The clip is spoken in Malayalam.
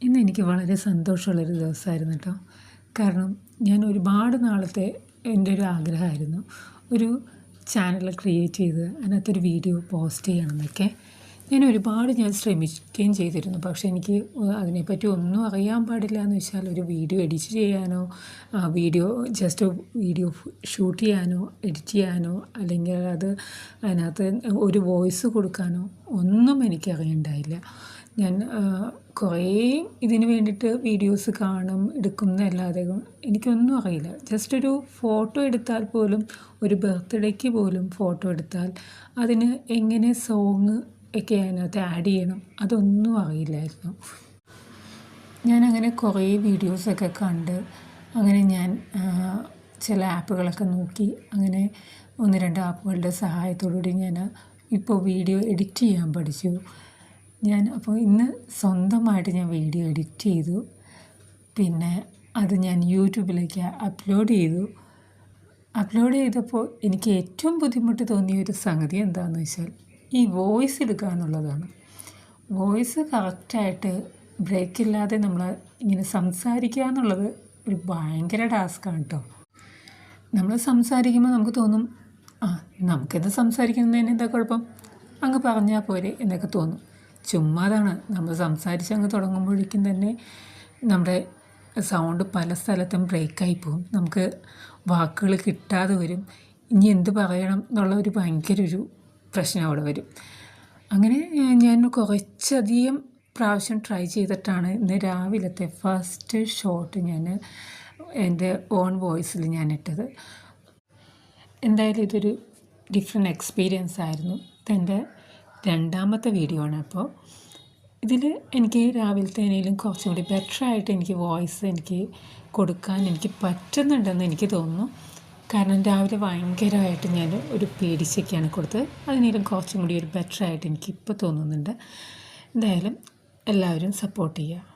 ഇന്ന് എനിക്ക് വളരെ സന്തോഷമുള്ളൊരു ദിവസമായിരുന്നു കേട്ടോ. കാരണം ഞാൻ ഒരുപാട് നാളത്തെ എൻ്റെ ഒരു ആഗ്രഹമായിരുന്നു ഒരു ചാനൽ ക്രിയേറ്റ് ചെയ്ത് അതിനകത്തൊരു വീഡിയോ പോസ്റ്റ് ചെയ്യണമെന്നൊക്കെ. ഞാൻ ശ്രമിക്കുകയും ചെയ്തിരുന്നു. പക്ഷേ എനിക്ക് അതിനെപ്പറ്റി ഒന്നും അറിയാൻ പാടില്ല എന്ന് വെച്ചാൽ ഒരു വീഡിയോ എഡിറ്റ് ചെയ്യാനോ വീഡിയോ ഷൂട്ട് ചെയ്യാനോ എഡിറ്റ് ചെയ്യാനോ അല്ലെങ്കിൽ അതിനകത്ത് ഒരു വോയിസ് കൊടുക്കാനോ ഒന്നും എനിക്കറിയണ്ടായില്ല. ഞാൻ കുറേ ഇതിന് വേണ്ടിയിട്ട് വീഡിയോസ് എടുക്കുന്നതല്ലാതെ എനിക്കൊന്നും അറിയില്ല. ജസ്റ്റ് ഒരു ഫോട്ടോ എടുത്താൽ പോലും ഒരു ബർത്ത്ഡേക്ക് പോലും ഫോട്ടോ എടുത്താൽ അതിന് എങ്ങനെ സോങ് ഒക്കെ അതിനകത്ത് ആഡ് ചെയ്യണം അതൊന്നും അറിയില്ലായിരുന്നു. ഞാനങ്ങനെ കുറേ വീഡിയോസൊക്കെ കണ്ട് അങ്ങനെ ഞാൻ ചില ആപ്പുകളൊക്കെ നോക്കി അങ്ങനെ 1-2 ആപ്പുകളുടെ സഹായത്തോടുകൂടി ഞാൻ ഇപ്പോൾ വീഡിയോ എഡിറ്റ് ചെയ്യാൻ പഠിച്ചു. അപ്പോൾ ഇന്ന് സ്വന്തമായിട്ട് ഞാൻ വീഡിയോ എഡിറ്റ് ചെയ്തു. പിന്നെ അത് ഞാൻ യൂട്യൂബിലേക്ക് അപ്ലോഡ് ചെയ്തപ്പോൾ എനിക്ക് ഏറ്റവും ബുദ്ധിമുട്ട് തോന്നിയൊരു സംഗതി എന്താണെന്ന് വെച്ചാൽ ഈ വോയിസ് എടുക്കുക എന്നുള്ളതാണ്. വോയിസ് കറക്റ്റായിട്ട് ബ്രേക്കില്ലാതെ നമ്മൾ ഇങ്ങനെ സംസാരിക്കുക എന്നുള്ളത് ഒരു ഭയങ്കര ടാസ്ക്കാണ് കേട്ടോ. നമ്മൾ സംസാരിക്കുമ്പോൾ നമുക്ക് തോന്നും നമുക്കിത് സംസാരിക്കുന്നതിന് എന്താ കുഴപ്പം, അങ്ങ് പറഞ്ഞാൽ പോരെ എന്നൊക്കെ തോന്നും. ചുമ്മാതാണ്. നമ്മൾ സംസാരിച്ചങ്ങ് തുടങ്ങുമ്പോഴേക്കും തന്നെ നമ്മുടെ സൗണ്ട് പല സ്ഥലത്തും ബ്രേക്കായി പോകും. നമുക്ക് വാക്കുകൾ കിട്ടാതെ വരും. ഇനി എന്ത് പറയണം എന്നുള്ള ഒരു ഭയങ്കര ഒരു പ്രശ്നം അവിടെ വരും. അങ്ങനെ ഞാൻ കുറച്ചധികം പ്രാവശ്യം ട്രൈ ചെയ്തിട്ടാണ് ഇന്ന് രാവിലത്തെ ഫസ്റ്റ് ഷോട്ട് ഞാൻ എൻ്റെ ഓൺ വോയിസിൽ ഞാൻ ഇട്ടത്. എന്തായാലും ഇതൊരു ഡിഫറെൻ്റ് എക്സ്പീരിയൻസ് ആയിരുന്നു. ഇതെൻ്റെ 2ാമത്തെ വീഡിയോ ആണ്. അപ്പോൾ ഇതിൽ എനിക്ക് രാവിലത്തേനേലും കുറച്ചും കൂടി ബെറ്ററായിട്ട് എനിക്ക് വോയിസ് എനിക്ക് കൊടുക്കാൻ എനിക്ക് പറ്റുന്നുണ്ടെന്ന് എനിക്ക് തോന്നുന്നു. കാരണം രാവിലെ ഭയങ്കരമായിട്ട് ഞാൻ ഒരു പേടിച്ചൊക്കെയാണ് കൊടുത്തത്. അതിനേലും കുറച്ചും കൂടി ഒരു ബെറ്ററായിട്ട് എനിക്കിപ്പോൾ തോന്നുന്നുണ്ട്. എന്തായാലും എല്ലാവരും സപ്പോർട്ട് ചെയ്യുക.